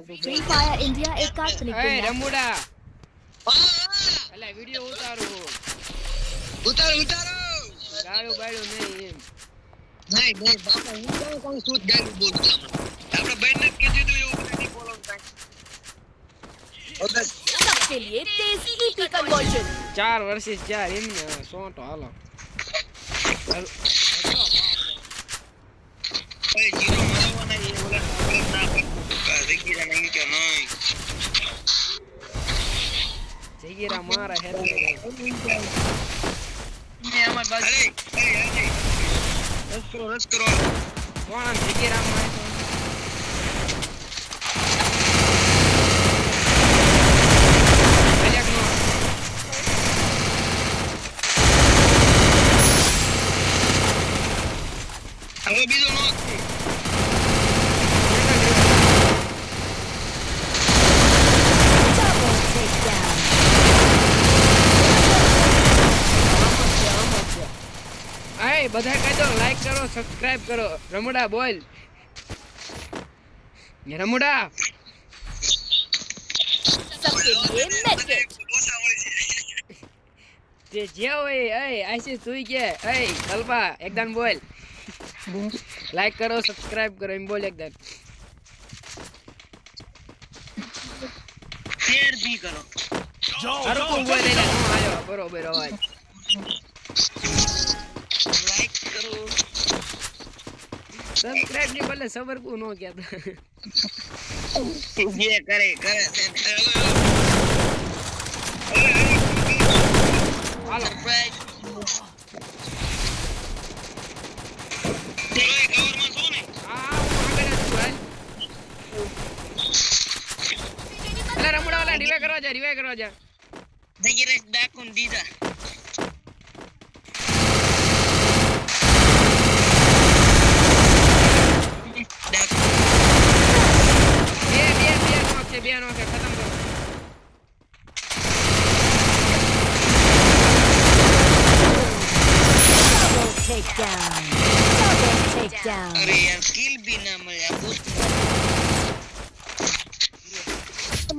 Free Fire India एकाध click ए में રમુડા હા અલા વિડિયો ઉતારો ઉતારો ગાળું બાળું નહીં એમ નહીં બાપા હું કોણ શું ગાયું બોલું છું આપણે બેનને કીધું તું એવું નથી બોલવાનું કાંઈ सबके लिए तेज EP conversion 4 वर्सेस 4 એમ ને સોટો હાલો એ જીરો મારવાના એ ઓલા ના રેગીરા નહીં કે નહીં જગીરા મારા હેડ મે અમાર બાજુ અરે રસ કરો કોણ જગીરા મારે હવે બીજો નો double takedown એ બધા કહી દો લાઈક કરો સબસ્ક્રાઇબ કરો રમુડા બોલ રમુડા सबके लिए medkit તે જે હોય એ આશી સુઈ કે એ કલ્પા એકદમ બોલ લાઈક કરો સબસ્ક્રાઇબ કરો એમ બોલ એકદમ શેર ભી કરો હરકું બોલ એટલે નો આયો બરોબર અવાજ લાઈક કરો સબસ્ક્રાઇબ ની બદલે સબર કો નો કહેતા જે કરે હાલો તે કવરમાં છો ને આ હું આગળ જ છું હાલ અલા રમુડા વાલા રિવાઇવ કરવા જા દગીરસ ડાકુન દીધા બે નો કે ખતમ કરો double takedown અરે યાર સ્કિલ ભી ના મળ્યા બૂસ્ટ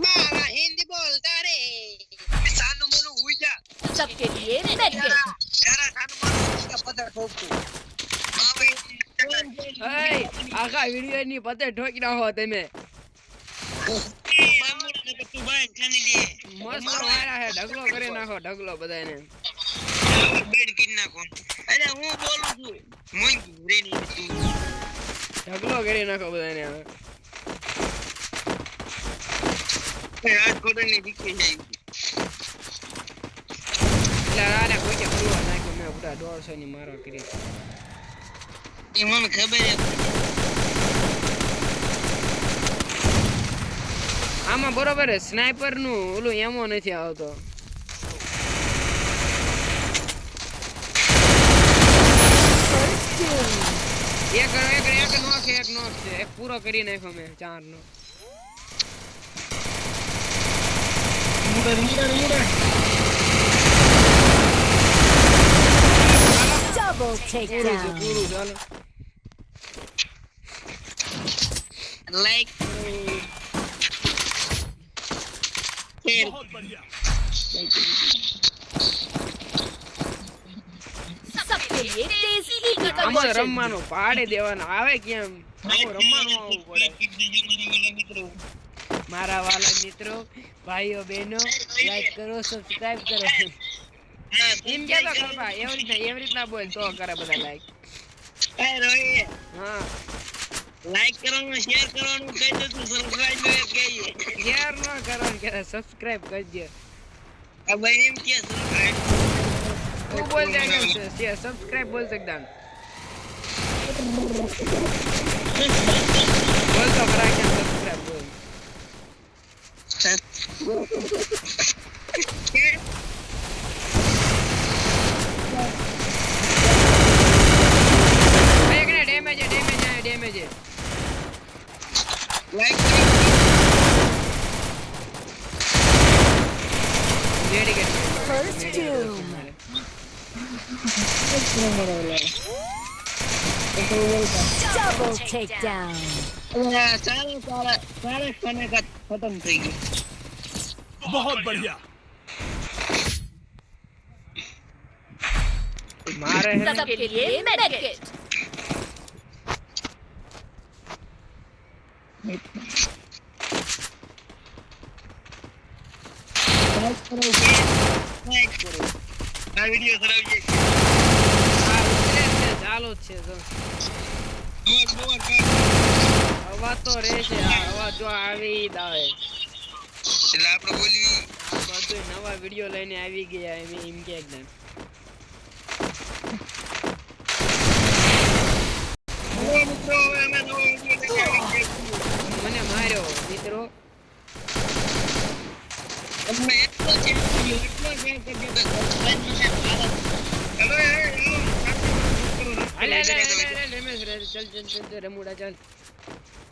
મારા હિન્દી બોલતા રે સાનું મનું હુઈ જા सबके लिए medkit જરા સાનું મનું પતા ઠોકતું એ આખા વિડિયો ની પતે ઠોકી નાખો તમે તું ભાઈ ખાની દે મસ્ત મારા હે ઢગલો કરી નાખો ઢગલો બધાને બેડ કિન નાખો અરે હું બોલું છું મોઈ રેની તું ઢગલો કરી નાખો બધાને હવે રાજકોટ ની દીકરી જાય એટલે આને કોઈ કે પૂરો નાખ્યો મેં પૂરા 150 ની મારો કરી એ મને ખબર હે આમાં બરોબર હે સ્નાઈપર નું ઓલું એમો નથી આવતો એક નોક છે એક પૂરો કરી નાખ્યો મેં 4 નો double takedown પૂરું ચાલો લાઈક सबके लिए तेज EP આમાં conversion રમવાનું પાડી દેવાનું આવે કેમ આમાં રમવાનું આવવું પડે મારા વાલા મિત્રો ભાઈઓ બહેનો લાઈક કરો સબસ્ક્રાઇબ કરો એમ કે તો કરવા એવી રીતના બોલ તો કરે બધા લાઈક હા લાઈક કરવાનું શેર કરવાનું કહી દો તું સબસ્ક્રાઇબ કહીએ શેર ન કરવાનું કે સબસ્ક્રાઇબ કરજો હવે એમ કે સબસ્ક્રાઇબ તું બોલ દે કેમ છે શેર સબસ્ક્રાઇબ બોલ એકદમ બોલ તો ખરા કે સબસ્ક્રાઇબ બોલ એકને ડેમેજ લાઈક રેડી કે first doom Double takedown. सारे खाने का खत्म થઈ ગયું बहुत बढ़िया मारे हैं सबके लिए medkit. લાઈક કરો આ વિડિયો સરાવજે ચાલુ જ છે તો દોર હવા તો રે છે હવા જો આવી જ આવે એટલે આપણે બોલવી આ બધું નવા વિડિયો લઈને આવી ગયા એમ કે એકદમ મિત્રો અમે નવો વિડિયો લઈને આવી ગયા મને માર્યો મિત્રો અમે એટલો છે હેલો હાલે ડેમેજ રે ચલ રમુડા ચાલ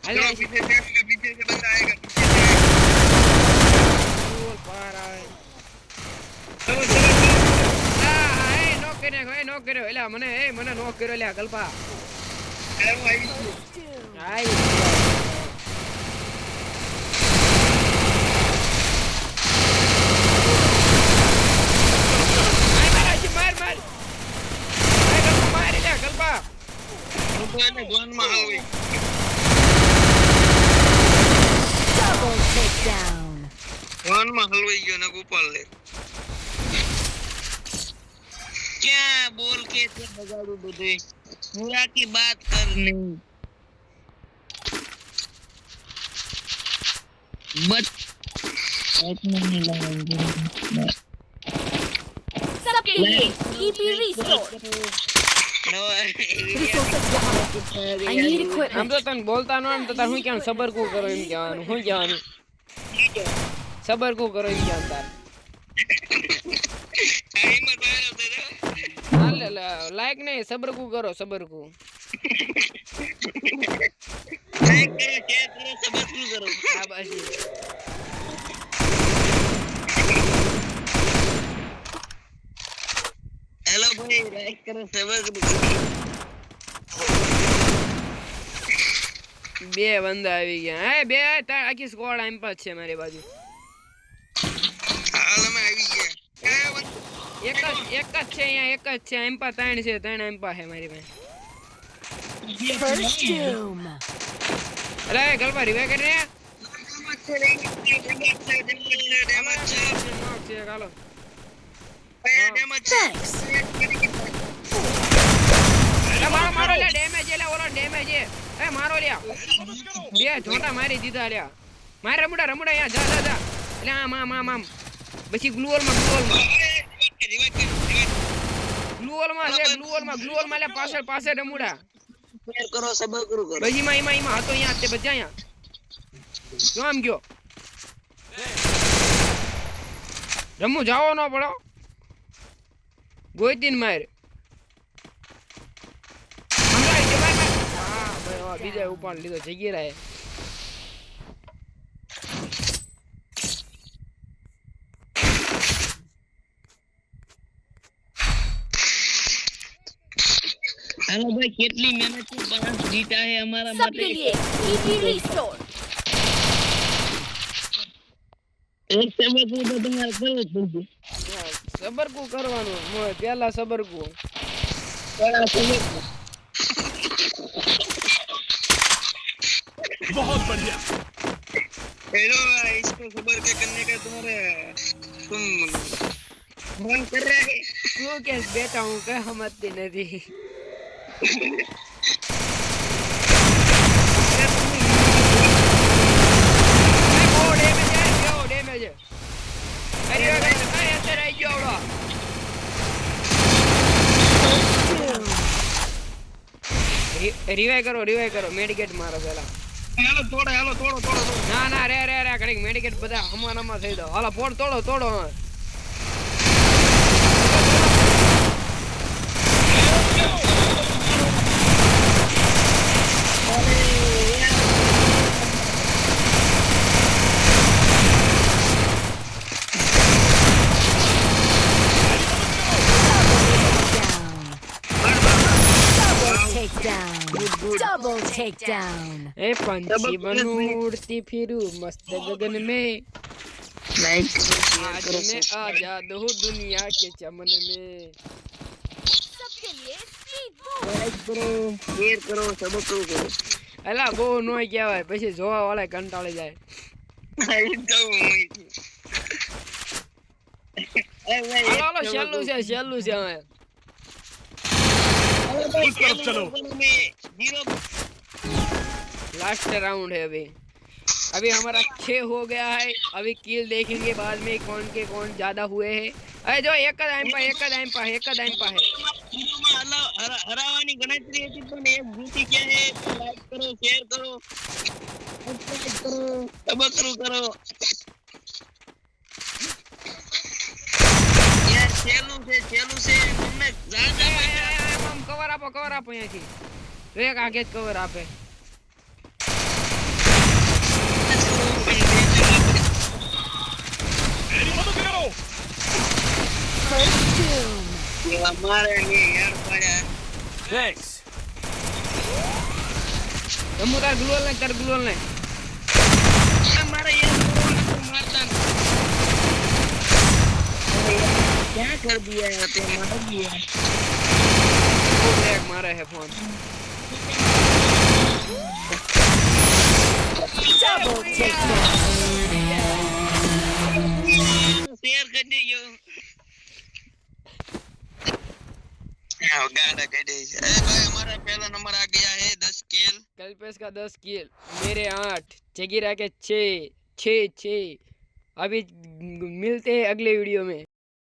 હાલે पीछे से बंदा आएगा બોલ પાર આવે चलो હા એ નો કર્યો એલા મને નો કર્યો એલા કલ્પા चलो भाई આઈ Double takedown. हलवाई गयो ना गोपाल ले क्या बोल के थे बगाड़ू बुद्धे पूरा की बात करनी बट इतना नहीं लगाएंगे सबके लिए EP restore. Resources यहाँ रखें. I need equipment. આમ તો તને બોલતા ન આમ તો તાર હું ક્યાં સબર કો કરો એમ કહેવાનું હું કહેવાનું સબર કો કરો એમ કહેવાનું તાર टाइमर बाहर होता હાલ લાઈક નહીં સબર કો કરો સબર કો लाइक करो शेयर करो सब्सक्राइब करो હા બસ हेलो भाई लाइक करो सब्सक्राइब બે બંદા આવી ગયા હે બે તાર આખી સ્કોડ આમ પાસ છે મારી બાજુ हाल में આવી ગયા એક જ છે અહીંયા એક જ છે આમ પા ત્રણ છે ત્રણ આમ પા છે મારી પાસે First doom. અરે ગલબા રિવે કરી ને હાલો Thanks. મારો લે ડેમેજ એટલે ઓલો ડેમેજ એ મારો લ્યા બે ઝોટા મારી દીધા લ્યા મારે રમુડા અહીંયા જા એટલે આમ પછી ગ્લુઅલ માં લે પાછળ રમુડા શેર કરો સબ્સક્રાઇબ કરો પછી એમાં હતો અહીંયા તે બધા અહીંયા જો આમ ગયો રમુ જાવો ન પડો ગોઈતીન માર બીજા ઉપાડ લીધો જગ્યા રાય हेलो भाई कितनी मेहनत से बांस जीता है हमारा सबके लिए EP restore. एक समय को तो तुम्हारा करो तुझे સબર કો કરવાનું મોય પહેલા સબર કો बड़ा समय बहुत बढ़िया हेलो इसको खबर के करने का तुम्हारे तुम फोन कर रहे हैं શું કે બેટા હું કઈ સમજતી નથી ડેમેજ અરે અત્યારે આવી ગયો રિવાઈ કરો મેડિકેટ મારો પેલા हेलो तोड़ो ના રે ઘડીક મેડિકેટ બધા હમાનામાં થઈ દો હાલો ફોડ તોડો Double takedown. takedown. ए पंछी बनूं उड़ती फिरूं मस्त गगन में लाइक आज मैं आजाद हूँ दुनिया के चमन में सबके लिए स्ट्रीट फूड. लाइक करो शेयर करो सबको करो એલા બહુ નો કહેવાય પછી જોવા વાળા કંટાળી જાય લાઈક કरो હાલો હાલો છેલ્લું છે હવે उस तरफ चलो लास्ट राउंड है अभी हमारा 6 हो गया है अभी किल देखेंगे बाद में कौन के कौन ज्यादा हुए हैं अरे जो एक टाइम पर है હરાવાની ગણતરી હતી પણ એક જીતી ગયા છે લાઈક કરો શેર કરો સબસ્ક્રાઇબ કરો યાર છેલ્લું છે તમને જાજા આમ કવર આપો અહીંયાથી તો એક આગે જ કવર આપે मेरी मदद करो First doom. અમારે ને યાર પડ્યા थैंक्स તમુ તાર ગ્લોલ ને અમારે યાર મારતા क्या कर दिया है ते मार दिया ब्लैक मारा है फोन Double takedown. शेयर कर दियो हाँ गाना कर दे अरे भाई हमारा पहला नंबर आ गया है 10 किल कल्पेश का 10 किल मेरे 8 जगीरा के 6 अभी मिलते हैं अगले वीडियो में।